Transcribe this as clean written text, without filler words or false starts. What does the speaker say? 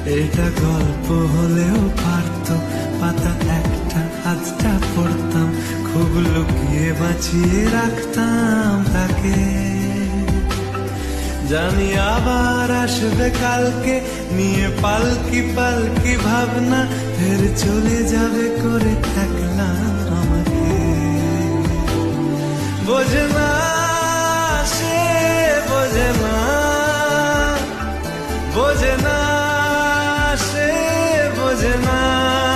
এটা গল্প হলেও পারতো, পাতা একটা আধটা পড়তাম, খুব লুকিয়ে বাঁচিয়ে রাখতাম তাকে। জানি আবার আসবে কালকে, নিয়ে পালকি পালকি ভাবনা, ফের চলে যাবে করে একলা আমাকে। বোঝে না সে, বোঝে না, বোঝে না সে, বোঝে না।